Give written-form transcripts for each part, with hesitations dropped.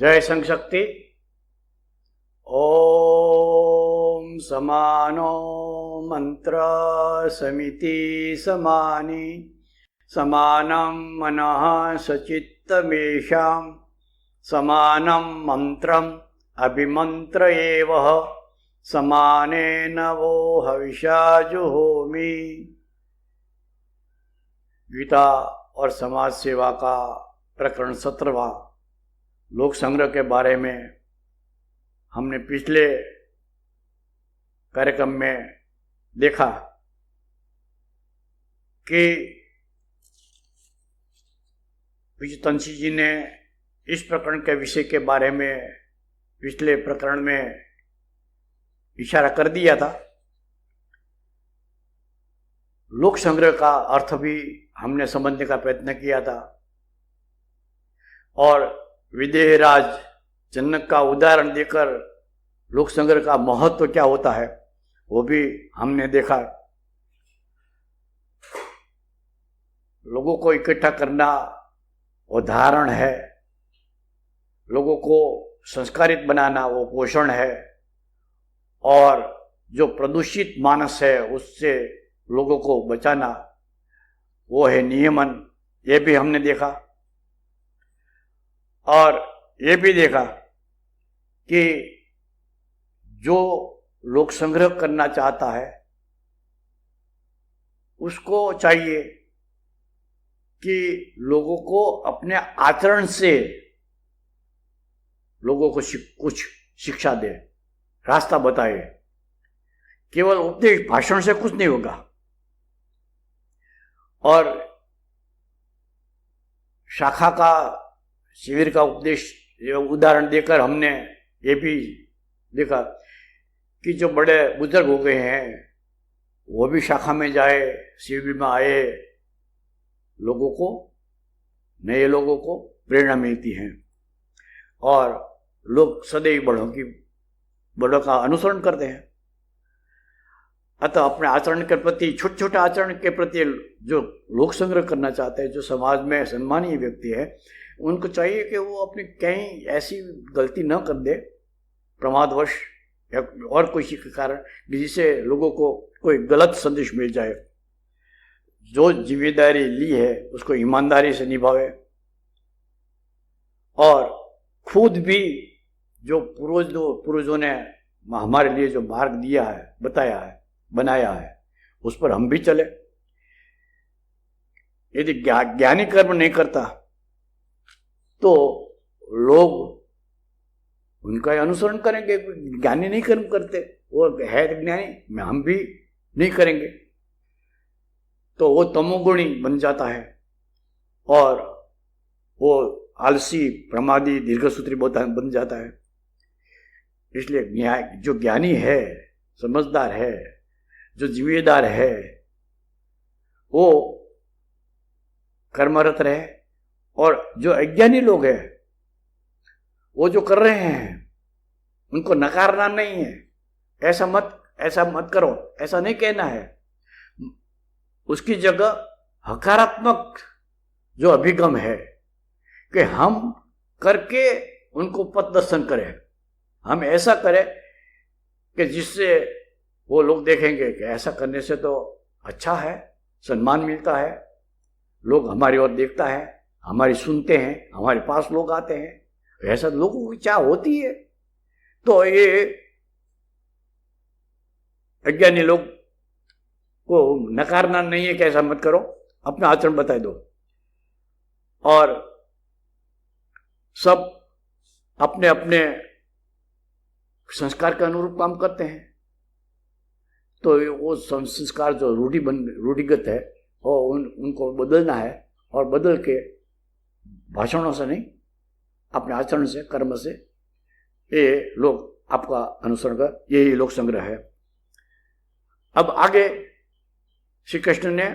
जय संघ शक्ति। ओम समानो मंत्र समिति समानि समानं मनः सचित्तमेषां समानं मंत्रम् अभिमंत्रयेवः समानेन वो हविषा जुहोमि। गीता और समाज सेवा का प्रकरण 17वां लोक संग्रह के बारे में हमने पिछले कार्यक्रम में देखा कि विजयतंशी जी ने इस प्रकरण के विषय के बारे में पिछले प्रकरण में इशारा कर दिया था। लोक संग्रह का अर्थ भी हमने समझने का प्रयत्न किया था और विदेहराज जनक का उदाहरण देकर लोक संग्रह का महत्व क्या होता है वो भी हमने देखा। लोगों को इकट्ठा करना उदाहरण है, लोगों को संस्कारित बनाना वो पोषण है, और जो प्रदूषित मानस है उससे लोगों को बचाना वो है नियमन। ये भी हमने देखा और ये भी देखा कि जो लोक संग्रह करना चाहता है उसको चाहिए कि लोगों को अपने आचरण से लोगों को कुछ शिक्षा दे, रास्ता बताए। केवल उपदेश भाषण से कुछ नहीं होगा। और शाखा का शिविर का उपदेश उदाहरण देकर हमने ये भी देखा कि जो बड़े बुजुर्ग हो गए हैं वो भी शाखा में जाए, शिविर में आए, लोगों को, नए लोगों को प्रेरणा मिलती है और लोग सदैव बड़ों का अनुसरण करते हैं। अतः अपने आचरण के प्रति, छोटे छोटे आचरण के प्रति जो लोक संग्रह करना चाहते हैं, जो समाज में सम्मानीय व्यक्ति है, उनको चाहिए कि वो अपनी कहीं ऐसी गलती न कर दे प्रमादवश या और किसी के कारण जिससे लोगों को कोई गलत संदेश मिल जाए। जो जिम्मेदारी ली है उसको ईमानदारी से निभावे और खुद भी जो पूर्वजों ने हमारे लिए जो मार्ग दिया है, बताया है, बनाया है, उस पर हम भी चले। यदि ज्ञानी कर्म नहीं करता तो लोग उनका अनुसरण करेंगे। ज्ञानी नहीं कर्म करते, वो है ज्ञानी, हम भी नहीं करेंगे, तो वो तमोगुणी बन जाता है और वो आलसी, प्रमादी, दीर्घसूत्री बन जाता है। इसलिए जो ज्ञानी है, समझदार है, जो जिम्मेदार है, वो कर्मरत रहे, और जो अज्ञानी लोग हैं वो जो कर रहे हैं उनको नकारना नहीं है। ऐसा मत करो, ऐसा नहीं कहना है। उसकी जगह हकारात्मक जो अभिगम है कि हम करके उनको पथ दर्शन करें, हम ऐसा करें कि जिससे वो लोग देखेंगे कि ऐसा करने से तो अच्छा है, सम्मान मिलता है, लोग हमारी ओर देखता है, हमारी सुनते हैं, हमारे पास लोग आते हैं। ऐसा लोगों की चाह होती है। तो ये अज्ञानी लोग को नकारना नहीं है कि ऐसा मत करो, अपना आचरण बता दो। और सब अपने अपने संस्कार के अनुरूप काम करते हैं, तो वो संस्कार जो रूढ़िगत है वो उनको बदलना है, और बदल के भाषणों से नहीं, अपने आचरण से, कर्म से, ये लोग आपका अनुसरण कर, यही लोक संग्रह है। अब आगे श्री कृष्ण ने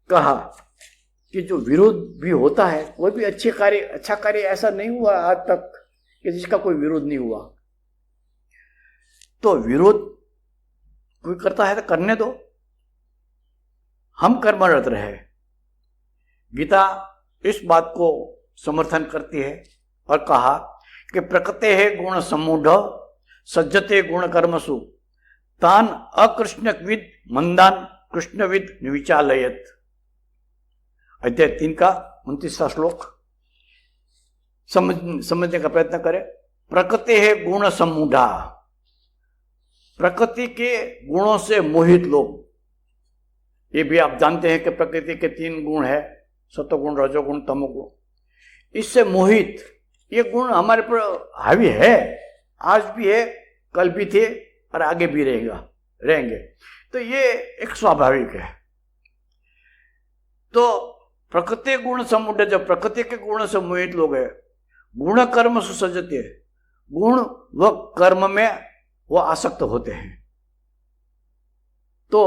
कहा कि जो विरोध भी होता है वो भी अच्छा कार्य ऐसा नहीं हुआ आज तक कि जिसका कोई विरोध नहीं हुआ। तो विरोध कोई करता है तो करने दो, हम कर्मरत रहे। गीता इस बात को समर्थन करती है और कहा कि प्रकृते है गुण समूढ़ सज्जते गुण कर्मसु तान अकृष्णविद मंदान कृष्णविद विचालयत। अध्याय 3 का 29वां श्लोक समझने का प्रयत्न करें। प्रकृति है गुण समूढ़ा, प्रकृति के गुणों से मोहित लोग। ये भी आप जानते हैं कि प्रकृति के 3 गुण है, सतोगुण, रजोगुण, तमोगुण। इससे मोहित ये गुण हमारे पर हावी है, आज भी है, कल भी थे और आगे भी रहेंगे। तो ये एक स्वाभाविक है। तो प्रकृति गुण समूढ़, जब प्रकृति के गुण से मोहित लोग है, गुण कर्म सुसज्जते, गुण व कर्म में वो आसक्त होते हैं, तो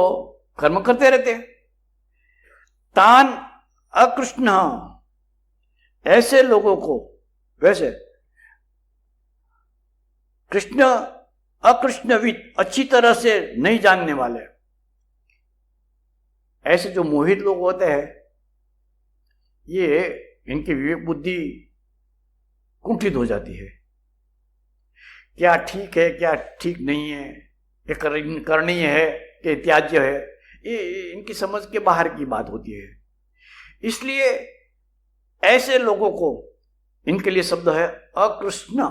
कर्म करते रहते हैं। तान अकृष्ण, ऐसे लोगों को, वैसे कृष्ण अकृष्णविद, अच्छी तरह से नहीं जानने वाले, ऐसे जो मोहित लोग होते हैं, ये इनकी विवेक बुद्धि कुंठित हो जाती है। क्या ठीक है, क्या ठीक नहीं है, ये करणीय है कि त्याज्य है, ये इनकी समझ के बाहर की बात होती है। इसलिए ऐसे लोगों को, इनके लिए शब्द है अकृष्ण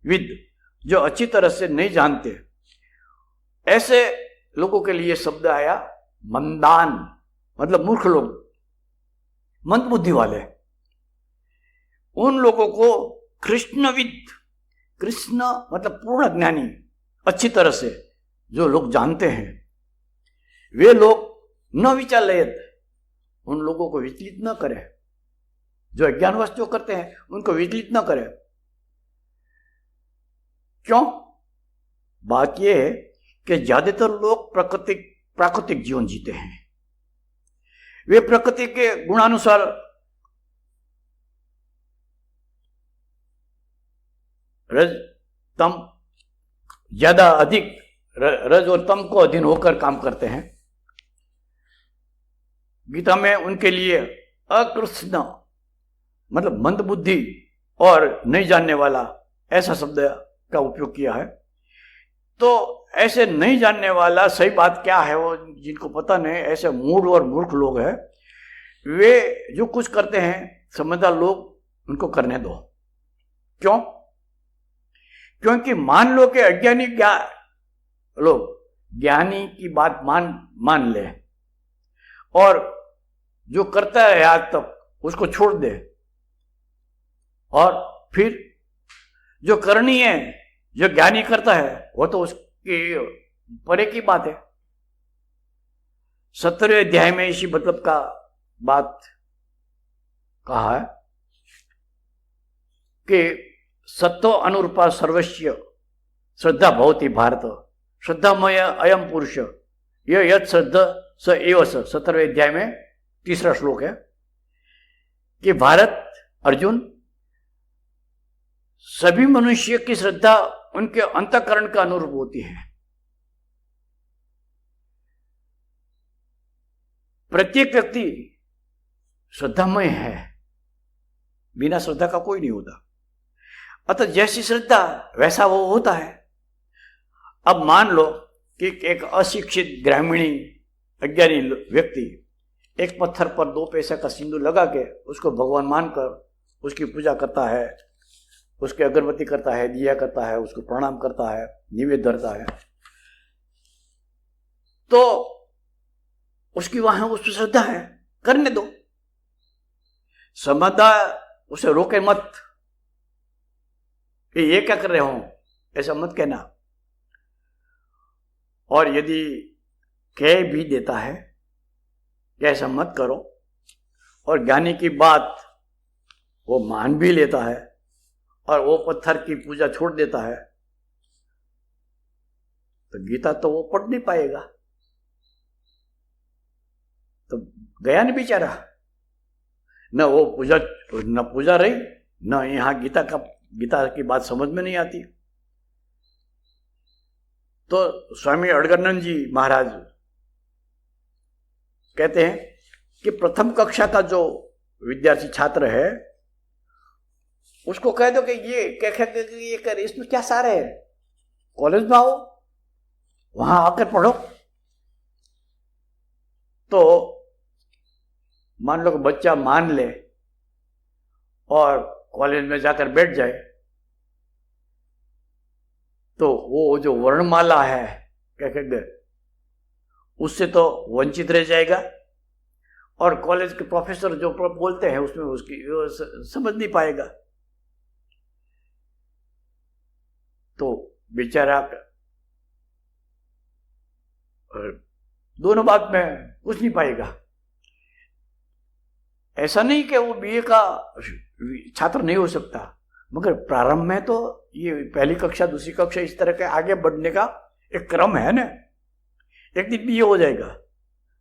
विद, जो अच्छी तरह से नहीं जानते, ऐसे लोगों के लिए शब्द आया मंदान, मतलब मूर्ख लोग, मंद बुद्धि वाले। उन लोगों को कृष्णविद, कृष्ण मतलब पूर्ण ज्ञानी, अच्छी तरह से जो लोग जानते हैं, वे लोग न विचालयत, उन लोगों को विचलित न करे। जो अज्ञानवश जो करते हैं उनको विचलित न करे। क्यों? बात यह है कि ज्यादातर लोग प्राकृतिक जीवन जीते हैं। वे प्रकृति के गुणानुसार रज तम ज्यादा अधिक, रज और तम को अधीन होकर काम करते हैं। गीता में उनके लिए अकृष्ण मतलब मंद बुद्धि और नहीं जानने वाला, ऐसा शब्द का उपयोग किया है। तो ऐसे नहीं जानने वाला, सही बात क्या है वो जिनको पता नहीं, ऐसे मूढ़ और मूर्ख लोग हैं, वे जो कुछ करते हैं समझदार लोग उनको करने दो। क्यों? क्योंकि मान लो कि अज्ञानी लोग ज्ञानी की बात मान ले और जो करता है आज तक उसको छोड़ दे, और फिर जो करनी है, जो ज्ञानी करता है, वो तो उसकी परे की बात है। 17वें अध्याय में इसी मतलब का बात कहा है कि सत्तो अनुरूपा सर्वस्व श्रद्धा भवति भारत, श्रद्धामय अयम पुरुष, यह यद श्रद्धा स एव स। 17वें अध्याय में 3रा श्लोक है कि भारत अर्जुन, सभी मनुष्य की श्रद्धा उनके अंतःकरण का अनुरूप होती है। प्रत्येक व्यक्ति श्रद्धामय है, बिना श्रद्धा का कोई नहीं होता। अतः जैसी श्रद्धा वैसा वो होता है। अब मान लो कि एक अशिक्षित ग्रामीणी अज्ञानी व्यक्ति एक पत्थर पर 2 पैसे का सिंदूर लगा के उसको भगवान मानकर उसकी पूजा करता है, उसके अगरबत्ती करता है, दिया करता है, उसको प्रणाम करता है, निवेद्य धरता है, तो उसकी वहां उस पर श्रद्धा है, करने दो। समझदार उसे रोके मत कि ये क्या कर रहे हो, ऐसा मत कहना। और यदि कह भी देता है कि ऐसा मत करो, और ज्ञानी की बात वो मान भी लेता है और वो पत्थर की पूजा छोड़ देता है, तो गीता तो वो पढ़ नहीं पाएगा, तो गया नहीं बेचारा। न वो पूजा रही, न यहां गीता की बात समझ में नहीं आती। तो स्वामी अड़गड़ानंद जी महाराज कहते हैं कि प्रथम कक्षा का जो विद्यार्थी छात्र है, उसको कह दो कि ये ये कर, इसमें क्या सार है, कॉलेज में आओ, वहां आकर पढ़ो। तो मान लो कि बच्चा मान ले और कॉलेज में जाकर बैठ जाए, तो वो जो वर्णमाला है क्या कहते हैं उससे तो वंचित रह जाएगा, और कॉलेज के प्रोफेसर जो बोलते हैं उसमें उसकी समझ नहीं पाएगा। तो बेचारा दोनों बात में कुछ नहीं पाएगा। ऐसा नहीं कि वो बीए का छात्र नहीं हो सकता, मगर प्रारंभ में तो ये पहली कक्षा दूसरी कक्षा इस तरह के आगे बढ़ने का एक क्रम है ना। एक दिन बीए हो जाएगा,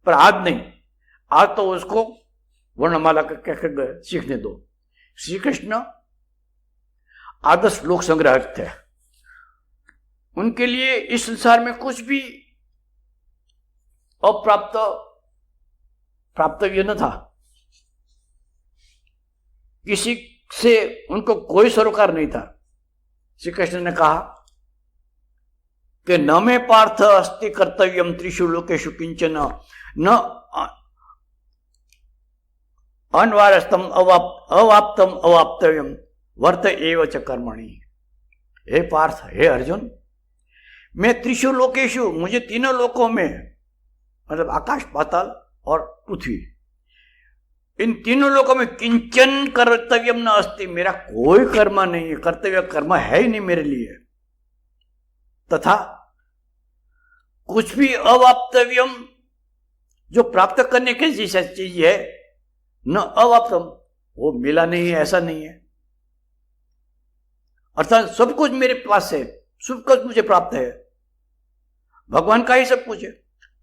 पर आज नहीं, आज तो उसको वर्णमाला का सीखने दो। श्री कृष्ण आदर्श लोक संग्राहक थे, उनके लिए इस संसार में कुछ भी प्राप्तव्य न था, किसी से उनको कोई सरोकार नहीं था। श्री कृष्ण ने कहा कि न मे पार्थ अस्ति कर्तव्यम त्रिषु लोकेषु किंचन न अनवारस्तम अवाप्तम अवाप्तव्यम वर्त एव च कर्मणि। हे पार्थ, हे अर्जुन, मैं त्रिषु लोकेषु, मुझे तीनों लोकों में, मतलब आकाश पाताल और पृथ्वी, इन तीनों लोगों में किंचन कर्तव्यम न अस्ति, मेरा कोई कर्म नहीं है, कर्तव्य कर्म है ही नहीं मेरे लिए, तथा कुछ भी अवाप्तव्यम, जो प्राप्त करने की जैसा चीज है, न अवाप्तम, वो मिला नहीं है, ऐसा नहीं है। अर्थात सब कुछ मेरे पास है, सब कुछ मुझे प्राप्त है, भगवान का ही सब कुछ है,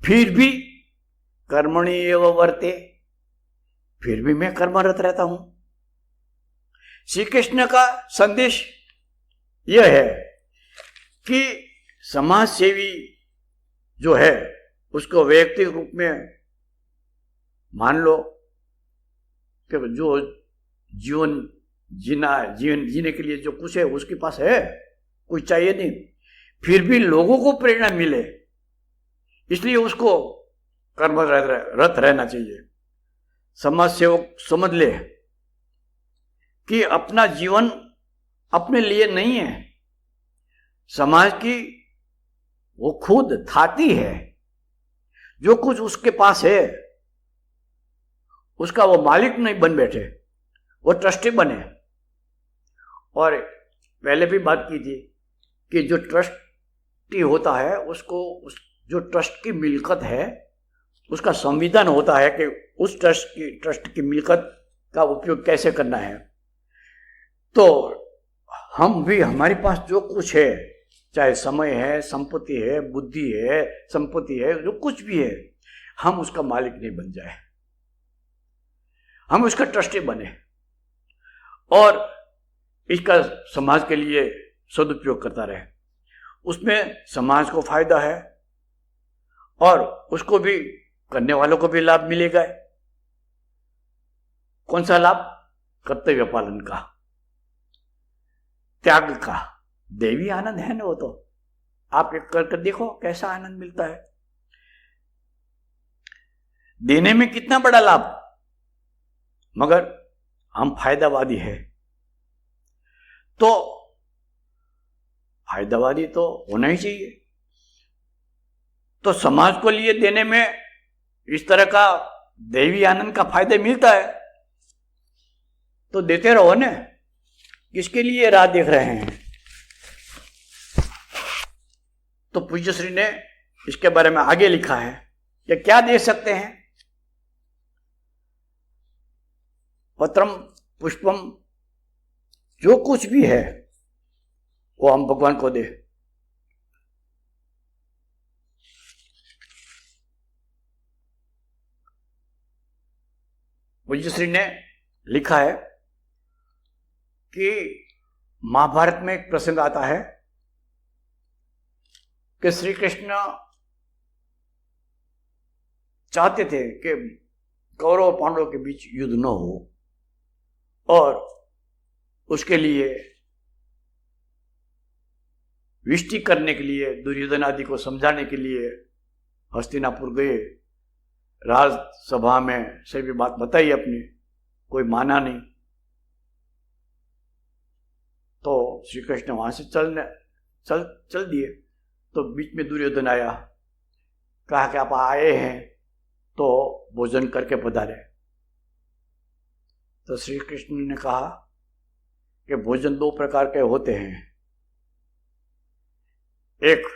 फिर भी कर्मणि एव वर्ते, फिर भी मैं कर्मरत रहता हूं। श्री कृष्ण का संदेश यह है कि समाज सेवी जो है उसको व्यक्तिगत रूप में मान लो कि जो जीवन जीने के लिए जो कुछ है उसके पास है, कुछ चाहिए नहीं, फिर भी लोगों को प्रेरणा मिले, इसलिए उसको कर्मरत रहना चाहिए। समाज सेवक समझ ले कि अपना जीवन अपने लिए नहीं है, समाज की वो खुद थाती है, जो कुछ उसके पास है उसका वो मालिक नहीं बन बैठे, वो ट्रस्टी बने। और पहले भी बात की थी कि जो ट्रस्टी होता है उसको जो ट्रस्ट की मिल्कत है उसका संविधान होता है कि उस ट्रस्ट की मिल्कत का उपयोग कैसे करना है। तो हम भी, हमारे पास जो कुछ है, चाहे समय है, संपत्ति है, बुद्धि है, संपत्ति है, जो कुछ भी है, हम उसका मालिक नहीं बन जाए, हम उसका ट्रस्टी बने और इसका समाज के लिए सदुपयोग करता रहे। उसमें समाज को फायदा है और उसको भी, करने वालों को भी लाभ मिलेगा। कौन सा लाभ? कर्तव्य पालन का, त्याग का, देवी आनंद है ना वो। तो आप एक करके देखो कैसा आनंद मिलता है, देने में कितना बड़ा लाभ, मगर हम फायदावादी है। तो फायदावादी तो होना ही चाहिए। तो समाज को लिए देने में इस तरह का देवी आनंद का फायदा मिलता है तो देते रहो ना, किसके लिए राह देख रहे हैं। तो पूज्य श्री ने इसके बारे में आगे लिखा है कि क्या दे सकते हैं। पत्रम पुष्पम, जो कुछ भी है वो हम भगवान को दे। पूज्य श्री ने लिखा है कि महाभारत में एक प्रसंग आता है कि श्री कृष्ण चाहते थे कि कौरव और पांडवों के बीच युद्ध न हो, और उसके लिए विष्टि करने के लिए, दुर्योधन आदि को समझाने के लिए हस्तिनापुर गए। राजसभा में सभी बात बताई अपनी, कोई माना नहीं। तो श्री कृष्ण वहां से चल दिए। तो बीच में दुर्योधन आया, कहा कि आप आए हैं तो भोजन करके पधारे। तो श्री कृष्ण ने कहा कि भोजन दो प्रकार के होते हैं, एक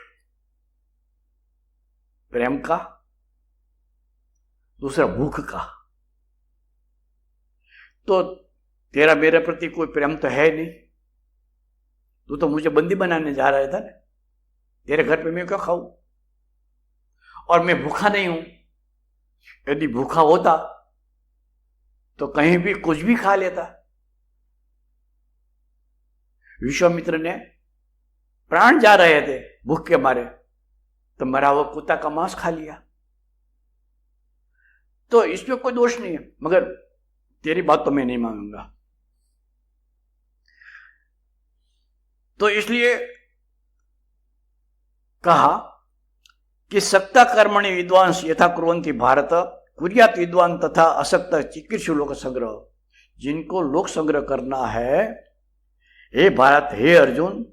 प्रेम का, दूसरा भूख का। तो तेरा मेरे प्रति कोई प्रेम तो है नहीं, तू तो मुझे बंदी बनाने जा रहा था ना, तेरे घर पे मैं क्या खाऊं? और मैं भूखा नहीं हूं। यदि भूखा होता तो कहीं भी कुछ भी खा लेता। विश्वामित्र ने प्राण जा रहे थे भूख के मारे, तो मरा हुआ कुत्ता का मांस खा लिया। तो इसमें कोई दोष नहीं है, मगर तेरी बात तो मैं नहीं मानूंगा। तो इसलिए कहा कि सक्ता कर्मणि विद्वांस यथा कुर्वन्ति भारत कुर्यात विद्वान तथा असक्त चिकीर्षु लोक संग्रह। जिनको लोक संग्रह करना है, हे भारत, हे अर्जुन,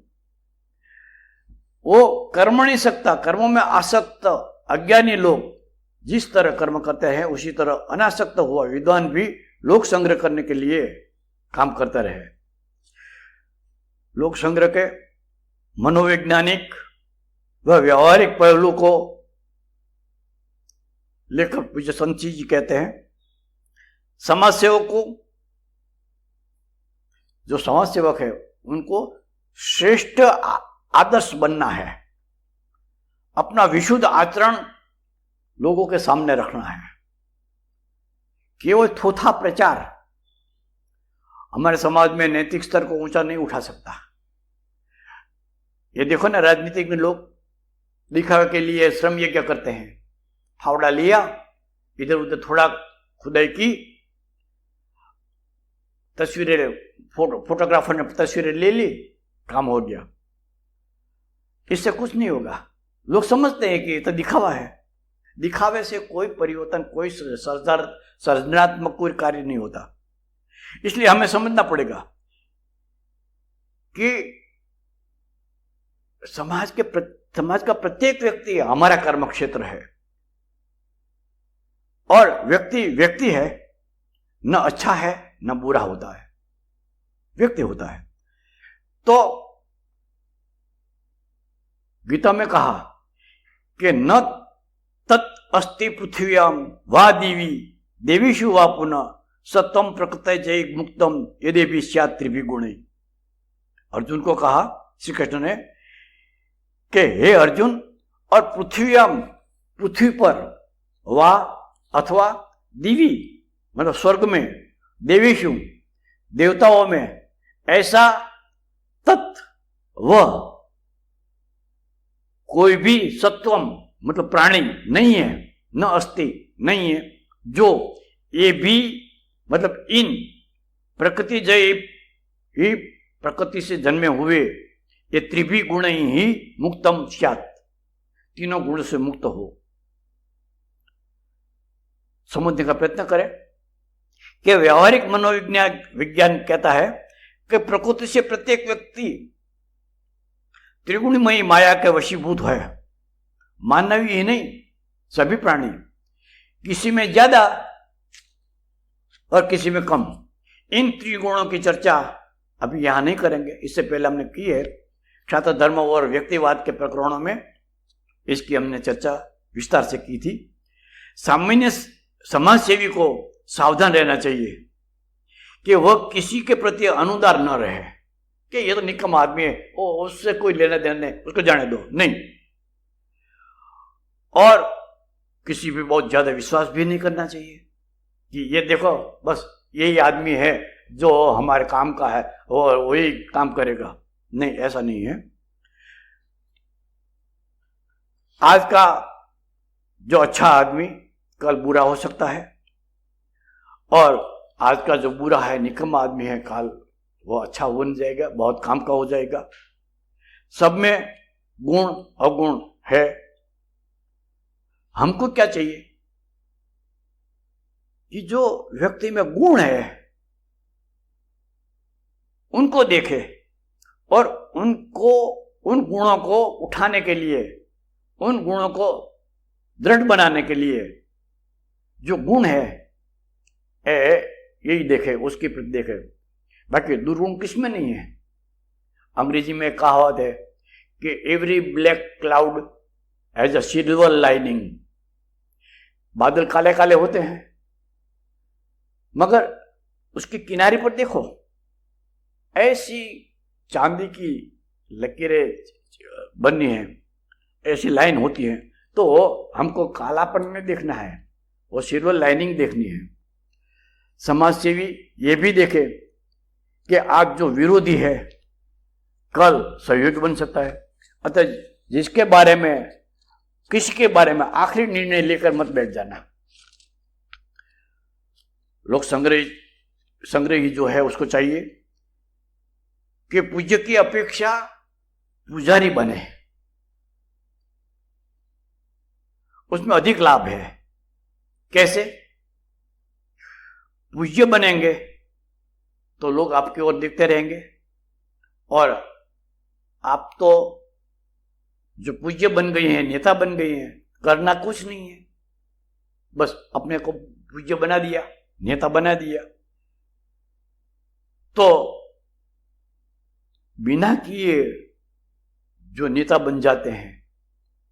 वो कर्मणि सक्ता, कर्मों में आसक्त अज्ञानी लोग जिस तरह कर्म करते हैं उसी तरह अनासक्त हुआ विद्वान भी लोक संग्रह करने के लिए काम करता रहे। लोक संग्रह के मनोवैज्ञानिक व व्यवहारिक पहलू को लेखक विजय संची जी कहते हैं, समाज सेवक को, जो समाज सेवक है उनको श्रेष्ठ आदर्श बनना है, अपना विशुद्ध आचरण लोगों के सामने रखना है। केवल थोथा प्रचार हमारे समाज में नैतिक स्तर को ऊंचा नहीं उठा सकता। ये देखो ना, राजनीतिक में लोग दिखावे के लिए श्रम यज्ञ करते हैं। फावड़ा लिया, इधर उधर थोड़ा खुदाई की, तस्वीरें, फोटोग्राफर ने तस्वीरें ले ली, काम हो गया। इससे कुछ नहीं होगा। लोग समझते हैं कि ये तो दिखावा है। दिखावे से कोई परिवर्तन, कोई सृजनात्मक कोई कार्य नहीं होता। इसलिए हमें समझना पड़ेगा कि समाज का प्रत्येक व्यक्ति हमारा कर्म क्षेत्र है, और व्यक्ति है, न अच्छा है न बुरा होता है, व्यक्ति होता है। तो गीता में कहा कि न तत् अस्ति पृथ्व्याम वा दिवी देवीषु वा पुनः सत्वम प्रकृत जय मुक्तम यदि भी स्यात् त्रिभिगुणे। अर्जुन को कहा श्री कृष्ण ने कि हे अर्जुन, और पृथ्वी पर वा अथवा दिवी मतलब स्वर्ग में, देवीषु देवताओं में, ऐसा तत् वह कोई भी सत्वम मतलब प्राणी नहीं है, न अस्ति नहीं है, जो ये भी मतलब इन प्रकृति जय ही प्रकृति से जन्मे हुए ये त्रिभी गुण ही मुक्तम स्यात्, तीनों गुण से मुक्त हो। समझने का प्रयत्न करें कि व्यवहारिक विज्ञान कहता है कि प्रकृति से प्रत्येक व्यक्ति त्रिगुणमयी माया के वशीभूत है। मानव ही नहीं, सभी प्राणी, किसी में ज्यादा और किसी में कम। इन त्रिगुणों की चर्चा अभी यहां नहीं करेंगे, इससे पहले हमने की है छात्र धर्म और व्यक्तिवाद के प्रकरणों में, इसकी हमने चर्चा विस्तार से की थी। सामान्य समाज सेवी को सावधान रहना चाहिए कि वह किसी के प्रति अनुदार न रहे कि ये तो निकम आदमी है, उससे कोई लेना देना नहीं, उसको जाने दो, नहीं। और किसी भी बहुत ज्यादा विश्वास भी नहीं करना चाहिए कि ये देखो बस यही आदमी है जो हमारे काम का है और वही काम करेगा। नहीं, ऐसा नहीं है। आज का जो अच्छा आदमी कल बुरा हो सकता है, और आज का जो बुरा है निकम्मा आदमी है कल वो अच्छा बन जाएगा, बहुत काम का हो जाएगा। सब में गुण अवगुण है। हमको क्या चाहिए कि जो व्यक्ति में गुण है उनको देखे और उनको, उन गुणों को उठाने के लिए, उन गुणों को दृढ़ बनाने के लिए जो गुण है यही देखे, उसकी प्रति देखे। बाकी दुर्गुण किसमें नहीं है। अंग्रेजी में कहावत है कि every black cloud has a silver lining. बादल काले काले होते हैं मगर उसकी किनारे पर देखो ऐसी चांदी की लकीरें बनी है, ऐसी लाइन होती है। तो हमको कालापन में देखना है, वो सिल्वर लाइनिंग देखनी है। समाज सेवी ये भी देखे कि आज जो विरोधी है कल सहयोगी बन सकता है। अतः जिसके बारे में, किसी के बारे में आखिरी निर्णय लेकर मत बैठ जाना। लोक संग्रही जो है उसको चाहिए कि पूज्य की अपेक्षा पुजारी बने, उसमें अधिक लाभ है। कैसे? पूज्य बनेंगे तो लोग आपकी ओर देखते रहेंगे और आप तो जो पूज्य बन गई हैं, नेता बन गई हैं, करना कुछ नहीं है, बस अपने को पूज्य बना दिया, नेता बना दिया। तो बिना किए जो नेता बन जाते हैं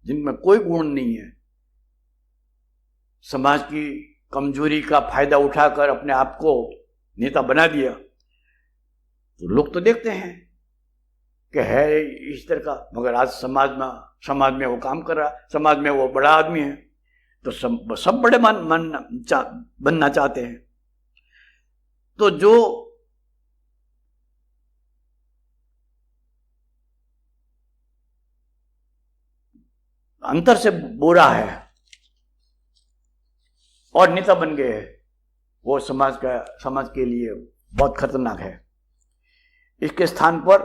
जिनमें कोई गुण नहीं है, समाज की कमजोरी का फायदा उठाकर अपने आप को नेता बना दिया, तो लोग तो देखते हैं कि है इस तरह का, मगर आज समाज में वो काम कर रहा, समाज में वो बड़ा आदमी है, तो सब बड़े बनना चाहते हैं। तो जो अंतर से बुरा है और नेता बन गए हैं, वो समाज के लिए बहुत खतरनाक है। इसके स्थान पर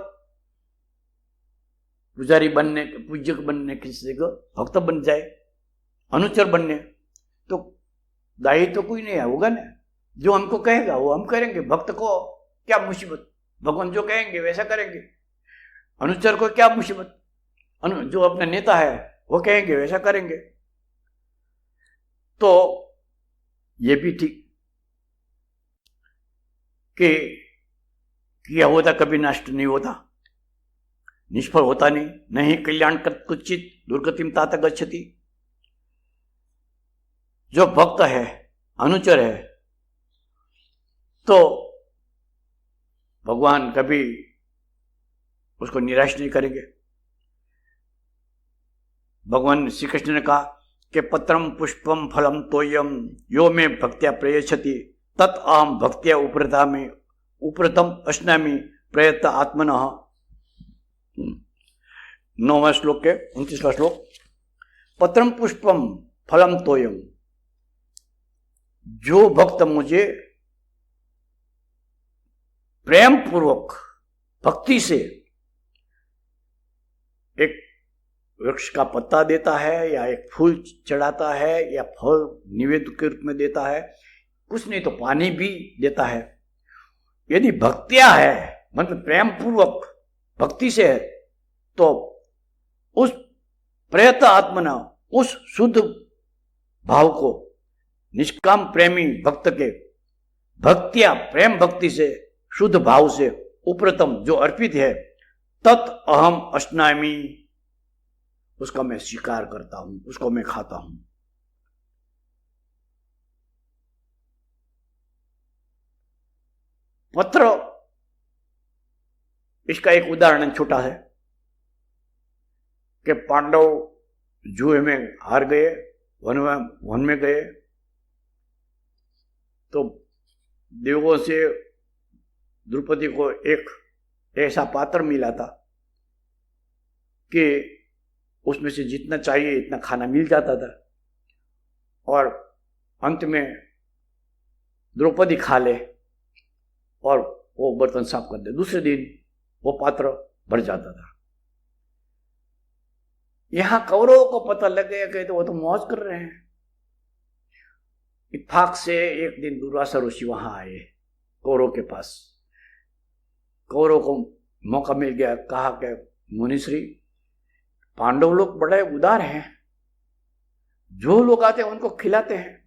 पुजारी बनने, पूज्य बनने किसी को भक्त बन जाए, अनुचर बनने, तो दाई तो कोई नहीं होगा ना। जो हमको कहेगा वो हम करेंगे। भक्त को क्या मुसीबत, भगवान जो कहेंगे वैसा करेंगे। अनुचर को क्या मुसीबत, जो अपना नेता है वो कहेंगे वैसा करेंगे। तो ये भी ठीक कि किया होता कभी नष्ट नहीं होता, निष्फल होता नहीं कल्याण कुचित दुर्गतिम तात गच्छति। जो भक्त है, अनुचर है, तो भगवान कभी उसको निराश नहीं करेंगे। भगवान श्री कृष्ण ने कहा कि पत्रम पुष्पम फलम तोयम यो में भक्त्या प्रयच्छति तत् अहम भक्त्या उपरतम अश्नामि प्रयत्त आत्मनः। 9वां श्लोक के 29वां श्लोक। पत्रम पुष्पम फलम तोयम, जो भक्त मुझे प्रेम पूर्वक भक्ति से एक वृक्ष का पत्ता देता है या एक फूल चढ़ाता है या फल निवेद्य के रूप में देता है, कुछ नहीं तो पानी भी देता है, यदि भक्तिया है मतलब प्रेम पूर्वक भक्ति से है, तो उस प्रयत आत्मना, उस शुद्ध भाव को निष्काम प्रेमी भक्त के भक्तिया प्रेम भक्ति से शुद्ध भाव से उपरतम जो अर्पित है, तत् अहम अश्नामि, उसका मैं स्वीकार करता हूं, उसको मैं खाता हूं। पत्र, इसका एक उदाहरण छोटा है कि पांडव जुए में हार गए, वन में गए, तो देवों से द्रौपदी को एक ऐसा पात्र मिला था कि उसमें से जितना चाहिए इतना खाना मिल जाता था, और अंत में द्रौपदी खा ले और वो बर्तन साफ कर दे, दूसरे दिन वो पात्र भर जाता था। यहां कौरवों को पता लग गया कि तो वो तो मौज कर रहे हैं। इत्तेफाक से एक दिन दुर्वासा ऋषि वहां आए कौरव के पास। कौरव को मौका मिल गया, कहा कि मुनिश्री, पांडव लोग बड़े उदार हैं, जो लोग आते हैं उनको खिलाते हैं,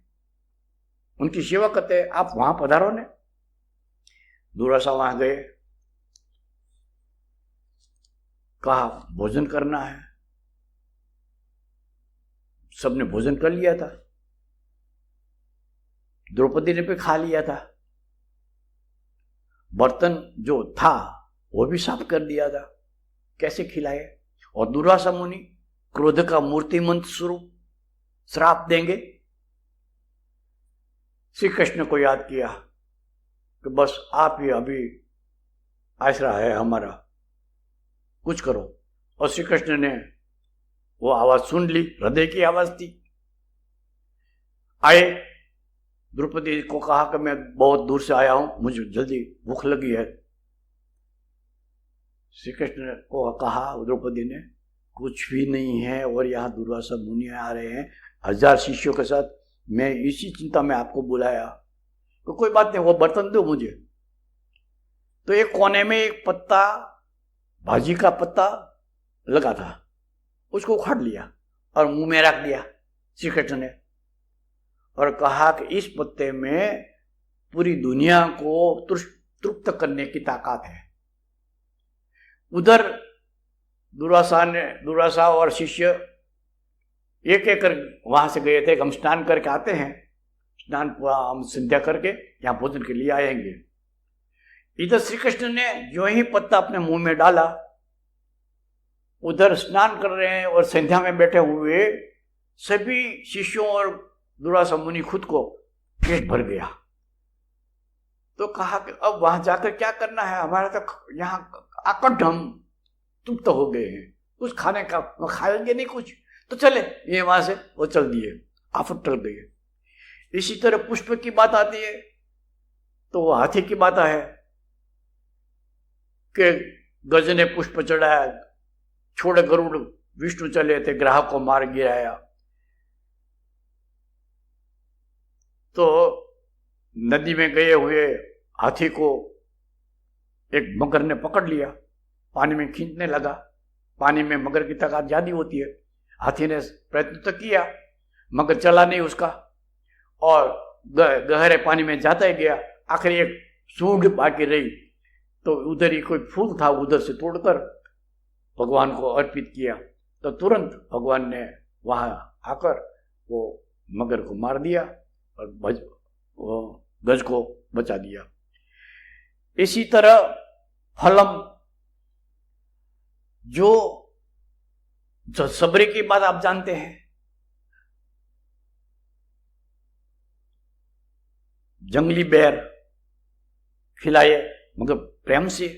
उनकी सेवा करते हैं, आप वहां पधारो ने। दुर्वासा वहां गए, कहा भोजन करना है। सबने भोजन कर लिया था, द्रौपदी ने भी खा लिया था, बर्तन जो था वो भी साफ कर दिया था, कैसे खिलाए? और दुर्वासा मुनि क्रोध का मूर्तिमंत स्वरूप श्राप देंगे। श्री कृष्ण को याद किया कि बस आप ही अभी आसरा है हमारा, कुछ करो। और श्री कृष्ण ने वो आवाज सुन ली, हृदय की आवाज थी। आए, द्रौपदी को कहा कि मैं बहुत दूर से आया हूं, मुझे जल्दी भूख लगी है। श्री कृष्ण को कहा द्रौपदी ने, कुछ भी नहीं है, और यहाँ दुर्वासा मुनि आ रहे हैं 1000 शिष्यों के साथ, मैं इसी चिंता में आपको बुलाया। तो कोई बात नहीं, वो बर्तन दो मुझे। तो एक कोने में एक पत्ता, भाजी का पत्ता लगा था, उसको उखाड़ लिया और मुंह में रख दिया श्री कृष्ण ने, और कहा कि इस पत्ते में पूरी दुनिया को तृप्त करने की ताकत है। उधर दुर्वासा और शिष्य एक एक कर वहां से गए थे, हम स्नान करके आते हैं, स्नान पूरा हम संध्या करके यहाँ भोजन के लिए आएंगे। इधर श्री कृष्ण ने जो ही पत्ता अपने मुंह में डाला, उधर स्नान कर रहे हैं और संध्या में बैठे हुए सभी शिष्यों और दुर्वासा मुनि खुद को पेट भर गया। तो कहा कि अब वहां जाकर क्या करना है, हमारा तो यहाँ आकंठ हम तृप्त हो गए हैं, कुछ खाने का खाएंगे नहीं कुछ, तो चले। ये वहां से वो चल दिए, आफत टल गई। इसी तरह पुष्प की बात आती है तो वो हाथी की बात है कि गज ने पुष्प चढ़ाया, छोड़े गरुड़ विष्णु चले थे, ग्राहक को मार गिराया। तो नदी में गए हुए हाथी को एक मगर ने पकड़ लिया, पानी में खींचने लगा। पानी में मगर की ताकत ज्यादा होती है। हाथी ने प्रयत्न तो किया, मगर चला नहीं उसका, और गहरे पानी में जाता ही गया। आखिर एक सूंड बाकी रही, तो उधर ही कोई फूल था, उधर से तोड़कर भगवान को अर्पित किया। तो तुरंत भगवान ने वहां आकर वो मगर को मार दिया और वो गज को बचा दिया। इसी तरह फलम, जो सबरी की बात आप जानते हैं, जंगली बेर खिलाए मगर प्रेम से।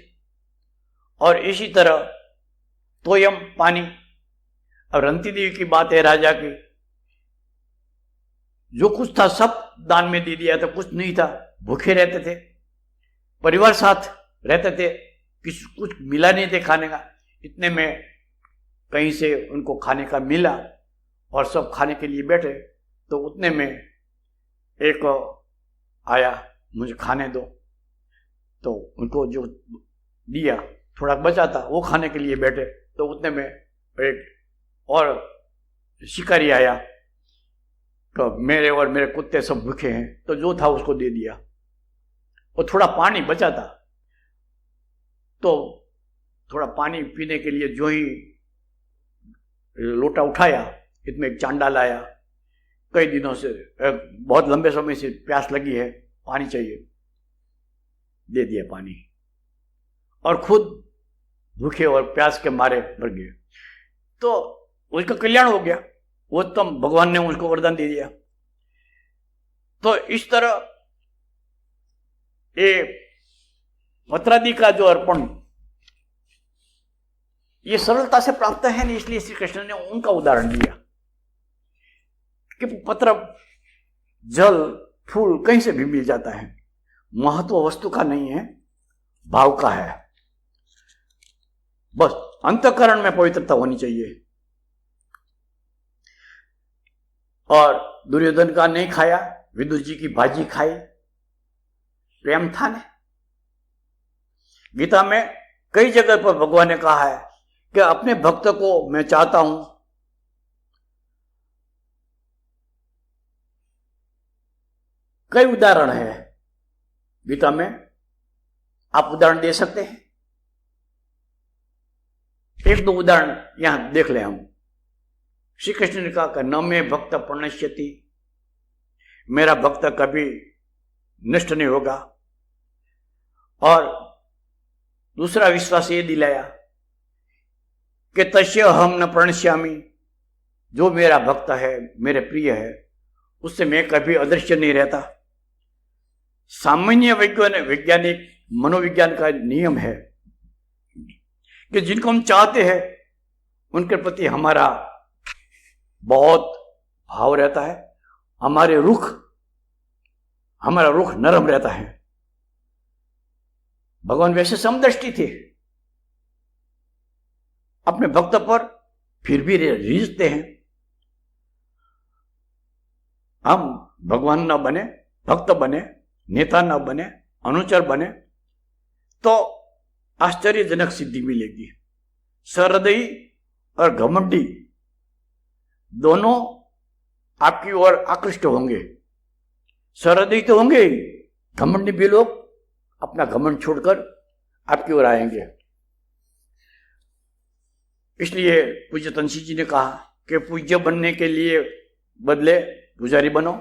और इसी तरह तोयम पानी। अब रंती देवी की बात है, राजा की, जो कुछ था सब दान में दे दिया था, कुछ नहीं था, भूखे रहते थे, परिवार साथ रहते थे, कुछ मिला नहीं थे खाने का। इतने में कहीं से उनको खाने का मिला और सब खाने के लिए बैठे। तो उतने में एक आया, मुझे खाने दो, तो उनको जो दिया, थोड़ा बचा था, वो खाने के लिए बैठे। तो उतने में एक और शिकारी आया, तो मेरे और मेरे कुत्ते सब भूखे हैं, तो जो था उसको दे दिया। और थोड़ा पानी बचा था, तो थोड़ा पानी पीने के लिए जो ही लोटा उठाया, इसमें एक चांडाल आया, कई दिनों से, बहुत लंबे समय से प्यास लगी है, पानी चाहिए, दे दिया पानी, और खुद भूखे और प्यास के मारे मर गए। तो उसका कल्याण हो गया, वो तो भगवान ने उसको वरदान दे दिया। तो इस तरह ये पत्रादि का जो अर्पण, ये सरलता से प्राप्त है नहीं, इसलिए श्री कृष्ण ने उनका उदाहरण दिया कि पत्र, जल, फूल कहीं से भी मिल जाता है, महत्व वस्तु का नहीं है, भाव का है। बस अंतःकरण में पवित्रता होनी चाहिए। और दुर्योधन का नहीं खाया, विदुर जी की भाजी खाई, प्रेम था ने। गीता में कई जगह पर भगवान ने कहा है कि अपने भक्त को मैं चाहता हूं। कई उदाहरण है गीता में, आप उदाहरण दे सकते हैं। एक दो उदाहरण यहां देख ले हम। श्री कृष्ण ने कहा कि न में भक्त प्रणश्यति, मेरा भक्त कभी नष्ट नहीं होगा। और दूसरा विश्वास ये दिलाया कि तस्य हम न प्रणश्यामी, जो मेरा भक्त है, मेरे प्रिय है, उससे मैं कभी अदृश्य नहीं रहता। सामान्य वैज्ञानिक मनोविज्ञान का नियम है कि जिनको हम चाहते हैं उनके प्रति हमारा बहुत भाव रहता है, हमारा रुख नरम रहता है। भगवान वैसे समदृष्टि थे, अपने भक्त पर फिर भी रीझते हैं। हम भगवान न बने, भक्त बने, नेता न बने, अनुचर बने तो आश्चर्यजनक सिद्धि मिलेगी। सहृदयी और घमंडी दोनों आपकी ओर आकृष्ट होंगे। सहृदयी तो होंगे ही, घमंडी भी लोग अपना घमंड छोड़कर आपकी ओर आएंगे। इसलिए पूज्य तंसी जी ने कहा कि पूज्य बनने के लिए बदले पुजारी बनो,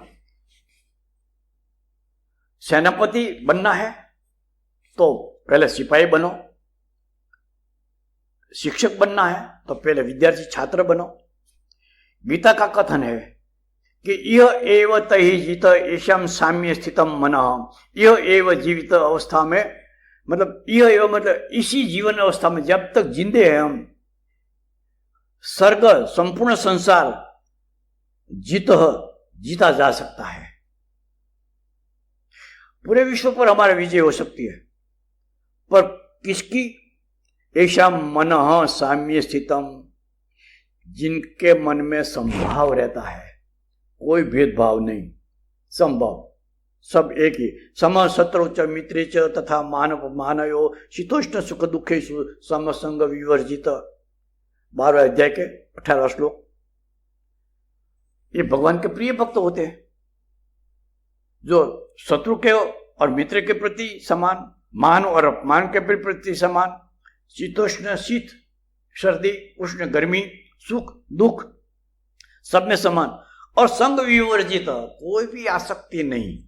सेनापति बनना है तो पहले सिपाही बनो, शिक्षक बनना है तो पहले विद्यार्थी छात्र बनो। गीता का कथन है कि यह एव तहि जित ऐशम साम्य स्थितम मनः, यह एव जीवित अवस्था में, मतलब यह एव मतलब इसी जीवन अवस्था में जब तक जिंदे हैं हम, सर्ग संपूर्ण संसार जीता जा सकता है। पूरे विश्व पर हमारा विजय हो सकती है, पर किसकी? ऐसा मनः साम्य स्थितम, जिनके मन में संभाव रहता है, कोई भेदभाव नहीं, संभाव, सब एक ही। सम शत्रु च मित्रे च तथा मानव मानयो शीतोष्ण सुख दुखेषु समसंग विवर्जित, 12 अध्याय के 18 श्लोक। ये भगवान के प्रिय भक्त होते हैं, जो शत्रु के और मित्र के प्रति समान, मान और अपमान के प्रति समान, शीतोष्ण शीत सर्दी, उष्ण गर्मी, सुख दुख सब में समान, और संग विवर्जित, कोई भी आसक्ति नहीं।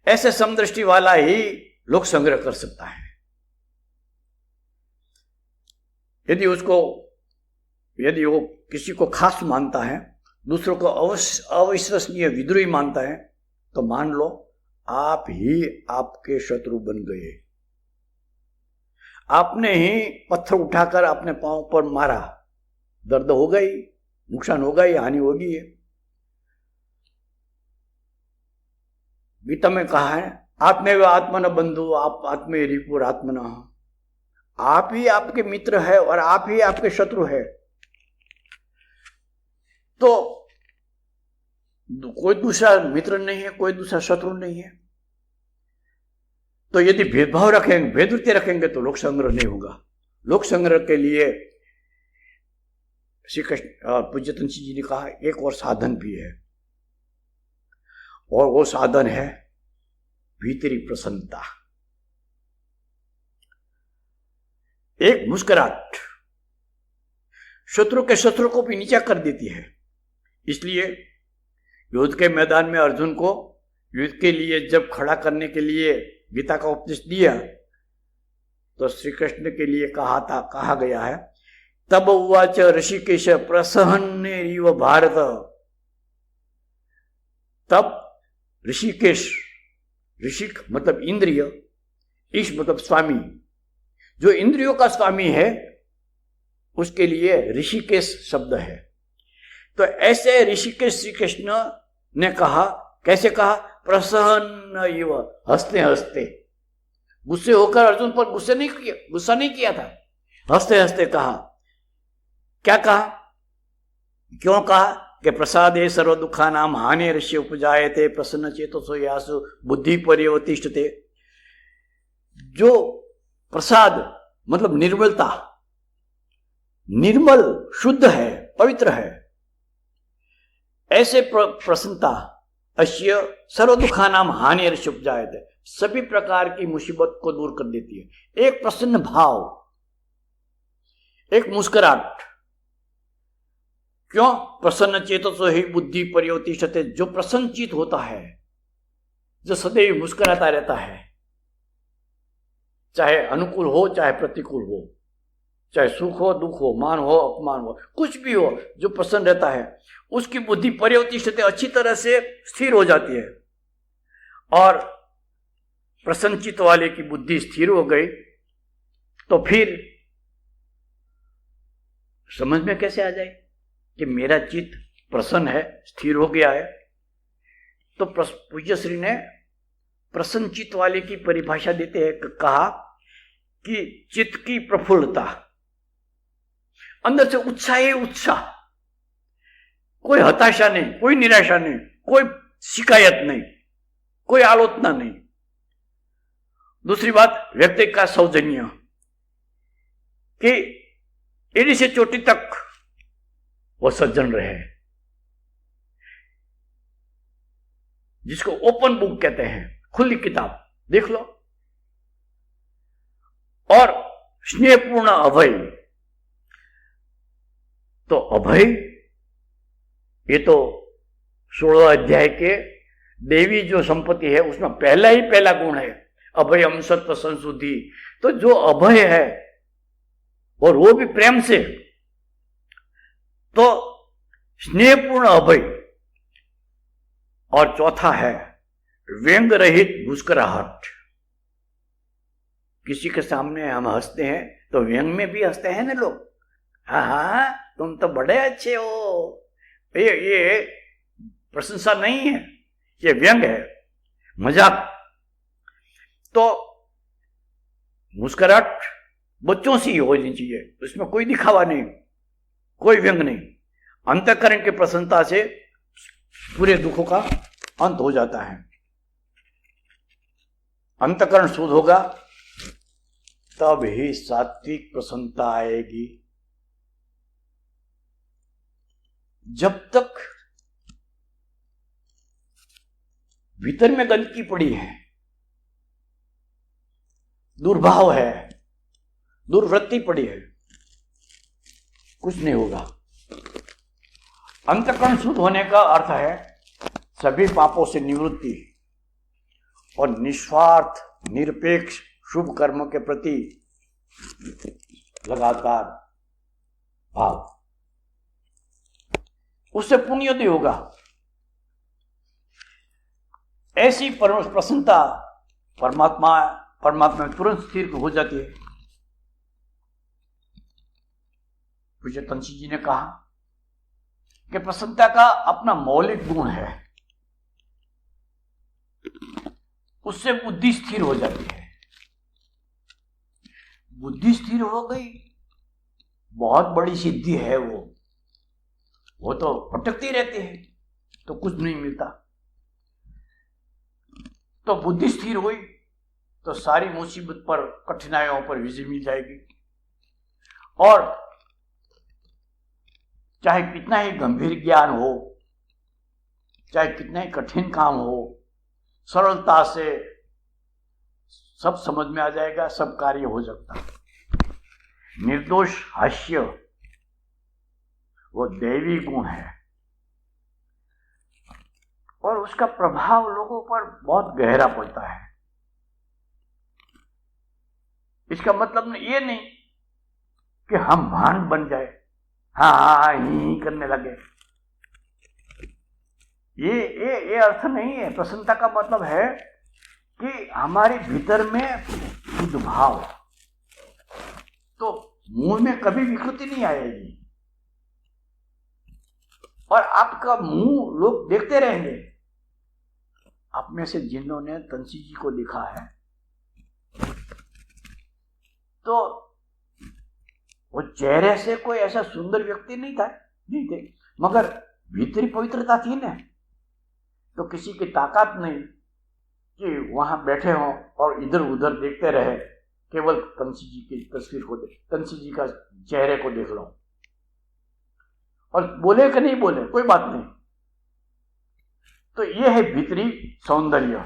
ऐसे समदृष्टि वाला ही लोक संग्रह कर सकता है। यदि वो किसी को खास मानता है, दूसरों को अविश्वसनीय विद्रोही मानता है, तो मान लो आप ही आपके शत्रु बन गए। आपने ही पत्थर उठाकर अपने पांव पर मारा, दर्द हो गई, नुकसान होगा, हानि होगी। गीता में कहा है आत्मेव आत्मन बंधु आप आत्मे रिपुर आत्मना, आप ही आपके मित्र है और आप ही आपके शत्रु है। तो कोई दूसरा मित्र नहीं है, कोई दूसरा शत्रु नहीं है। तो यदि भेदभाव रखेंगे, भेदवृत्ति रखेंगे तो लोक संग्रह नहीं होगा। लोक संग्रह के लिए श्री कृष्ण पूज्य तुलसी जी ने कहा एक और साधन भी है, और वो साधन है भीतरी प्रसन्नता। एक मुस्कुराहट शत्रु के शत्रु को भी नीचा कर देती है। इसलिए युद्ध के मैदान में अर्जुन को युद्ध के लिए जब खड़ा करने के लिए गीता का उपदेश दिया, तो श्री कृष्ण के लिए कहा गया है तब उवाच ऋषिकेश प्रसहन्नेरिव भारत। तब ऋषिकेश, ऋषिक मतलब इंद्रिय, ईश मतलब स्वामी, जो इंद्रियों का स्वामी है उसके लिए ऋषिकेश शब्द है। तो ऐसे ऋषिकेश श्री कृष्ण ने कहा, कैसे कहा? प्रसन्न इव, हंसते हंसते, गुस्से होकर अर्जुन पर गुस्सा नहीं किया था। हंसते हंसते कहा, क्या कहा, क्यों कहा कि प्रसादे सर्व दुखा नाम हानि ऋष्य उपजायते प्रसन्न चेतसो यासु बुद्धि पर्यवतिष्ठते। जो प्रसाद मतलब निर्मलता, निर्मल शुद्ध है, पवित्र है, ऐसे प्रसन्नता अश्य सर्व दुखा नाम हानि ऋष्य उपजायते, सभी प्रकार की मुसीबत को दूर कर देती है। एक प्रसन्न भाव, एक मुस्कुराहट, क्यों, प्रसन्न चेतसो ही बुद्धि पर्यवतिष्ठते, जो प्रसन्नचित होता है, जो सदैव मुस्कुराता रहता है, चाहे अनुकूल हो चाहे प्रतिकूल हो, चाहे सुख हो दुख हो, मान हो अपमान हो, कुछ भी हो, जो प्रसन्न रहता है उसकी बुद्धि पर्यवतिष्ठते, अच्छी तरह से स्थिर हो जाती है। और प्रसन्नचित वाले की बुद्धि स्थिर हो गई तो फिर समझ में कैसे आ जाए कि मेरा चित्त प्रसन्न है, स्थिर हो गया है। तो पूज्य श्री ने प्रसन्न चित्त वाले की परिभाषा देते हैं, कहा कि चित्त की प्रफुल्लता, अंदर से उत्साह ही उत्साह, कोई हताशा नहीं, कोई निराशा नहीं, कोई शिकायत नहीं, कोई आलोचना नहीं। दूसरी बात, व्यक्ति का सौजन्य, कि एड़ी से चोटी तक वो सज्जन रहे, जिसको ओपन बुक कहते हैं, खुली किताब, देख लो। और स्नेहपूर्ण अभय, तो अभय ये तो 16 अध्याय के देवी जो संपत्ति है उसमें पहला गुण है, अभय हम सत्व संशुद्धि। तो जो अभय है और वो भी प्रेम से, तो स्नेहपूर्ण अभय। और चौथा है व्यंग रहित मुस्कुराहट। किसी के सामने हम हंसते हैं तो व्यंग में भी हंसते हैं ना लोग, हाँ हाँ तुम तो बड़े अच्छे हो, ये प्रशंसा नहीं है, ये व्यंग है, मजाक। तो मुस्कुराहट बच्चों से ही होनी चाहिए, उसमें कोई दिखावा नहीं, कोई व्यंग नहीं। अंतःकरण की प्रसन्नता से पूरे दुखों का अंत हो जाता है। अंतःकरण शुद्ध होगा तब ही सात्विक प्रसन्नता आएगी। जब तक भीतर में गंदगी पड़ी है, दुर्भाव है, दुर्वृत्ति पड़ी है, कुछ नहीं होगा। अंतःकरण शुद्ध होने का अर्थ है सभी पापों से निवृत्ति और निस्वार्थ निरपेक्ष शुभ कर्म के प्रति लगातार भाव, उससे पुण्योदय होगा। ऐसी प्रसन्नता परमात्मा में तुरंत स्थिर हो जाती है। पूज्य तंसी जी ने कहा कि प्रसन्नता का अपना मौलिक गुण है, उससे बुद्धि स्थिर हो जाती है। बुद्धि स्थिर हो गई, बहुत बड़ी सिद्धि है वो तो भटकती रहती है तो कुछ नहीं मिलता। तो बुद्धि स्थिर हुई तो सारी मुसीबत पर, कठिनाइयों पर विजय मिल जाएगी। और चाहे कितना ही गंभीर ज्ञान हो, चाहे कितना ही कठिन काम हो, सरलता से सब समझ में आ जाएगा, सब कार्य हो सकता है। निर्दोष हास्य वो दैवी गुण है और उसका प्रभाव लोगों पर बहुत गहरा पड़ता है। इसका मतलब ये नहीं कि हम भान बन जाए, हाँ ही करने लगे, ये अर्थ नहीं है। प्रसन्नता का मतलब है कि हमारे भीतर में शुद्ध भाव, तो मुंह में कभी विकृति नहीं आएगी और आपका मुंह लोग देखते रहेंगे। आप में से जिन्होंने तंसी जी को देखा है, तो वो चेहरे से कोई ऐसा सुंदर व्यक्ति नहीं थे, मगर भीतरी पवित्रता थी ना। तो किसी की ताकत नहीं कि वहां बैठे हों और इधर उधर देखते रहे, केवल तुलसी जी की तस्वीर को देख, तुलसी जी का चेहरे को देख लो और बोले कि नहीं बोले कोई बात नहीं। तो ये है भीतरी सौंदर्य,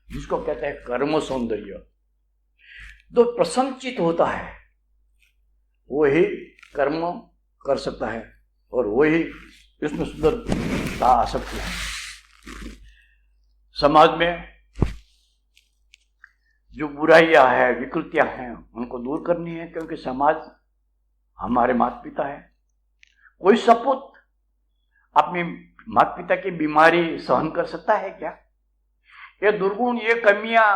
जिसको कहते हैं कर्म सौंदर्य। जो प्रसन्नचित होता है वही कर्म कर सकता है और वही इसमें सुंदरता आ सकती है। समाज में जो बुराइयां है, विकृतियां हैं, उनको दूर करनी है, क्योंकि समाज हमारे माता पिता है। कोई सपूत अपनी माता पिता की बीमारी सहन कर सकता है क्या? ये दुर्गुण, ये कमियां,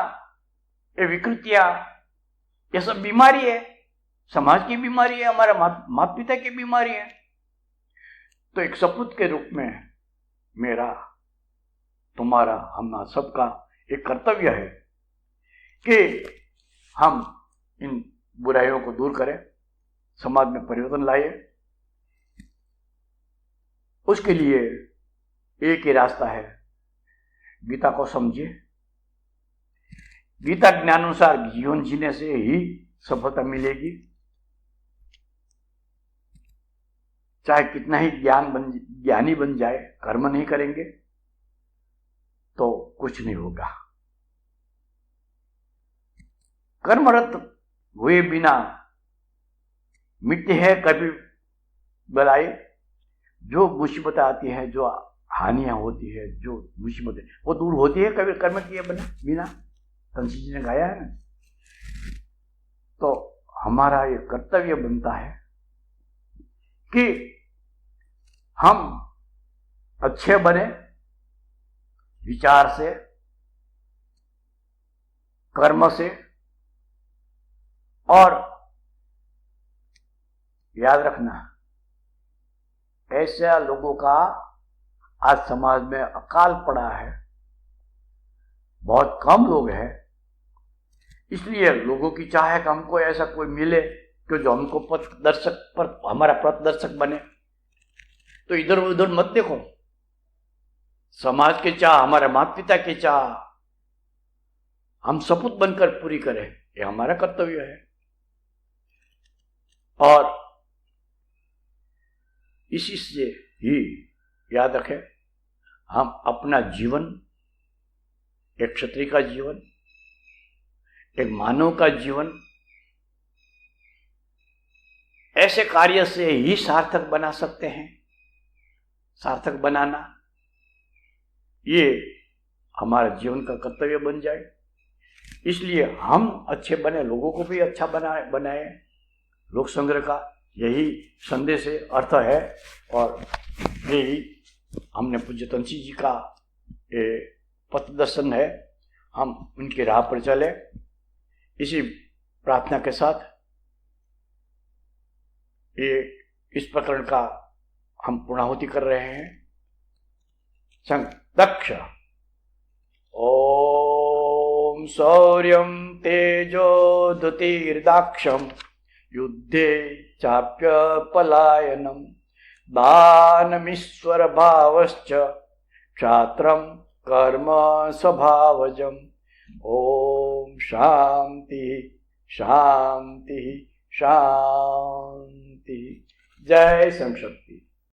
ये विकृतियां, ये सब बीमारी है, समाज की बीमारी है, हमारे माता पिता की बीमारी है। तो एक सपूत के रूप में मेरा, तुम्हारा, हम सबका एक कर्तव्य है कि हम इन बुराइयों को दूर करें, समाज में परिवर्तन लाए। उसके लिए एक ही रास्ता है, गीता को समझिए। गीता ज्ञानानुसार जीवन जीने से ही सफलता मिलेगी। चाहे कितना ही ज्ञानी बन जाए, कर्म नहीं करेंगे तो कुछ नहीं होगा। कर्मरत हुए बिना मिटती है कभी बलाई। जो मुसीबतें आती है, जो हानियां होती है, जो मुसीबतें, वो दूर होती है कभी कर्म किए बिना। तुलसी जी ने गाया है ना। तो हमारा ये कर्तव्य बनता है कि हम अच्छे बने, विचार से, कर्म से। और याद रखना, ऐसे लोगों का आज समाज में अकाल पड़ा है, बहुत कम लोग हैं। इसलिए लोगों की चाह है कि हमको ऐसा कोई मिले कि जो हमको पथदर्शक पर हमारा पथदर्शक बने। तो इधर उधर मत देखो, समाज की चाह, हमारे माता पिता की चाह हम सपूत बनकर पूरी करें, ये हमारा कर्तव्य है। और इसी से ही याद रखें, हम अपना जीवन, एक क्षत्रिय का जीवन, एक मानव का जीवन ऐसे कार्य से ही सार्थक बना सकते हैं। सार्थक बनाना ये हमारे जीवन का कर्तव्य बन जाए। इसलिए हम अच्छे बने, लोगों को भी अच्छा बनाए। लोक संग्रह का यही संदेश है, अर्थ है। और यही हमने पूज्य तुलसी जी का ये पथ दर्शन है, हम उनकी राह पर चले। इसी प्रार्थना के साथ ये इस प्रकरण का हम पूर्णाहुति कर रहे हैं। दक्ष ओम शौर्यं तेजो धुतिर्दाक्षम युद्धे चाप्य पलायनम दानमीश्वर भावश्च क्षात्रम कर्म स्वभावजम। ओम शांति शांति शांति। जय संक्षिप्त।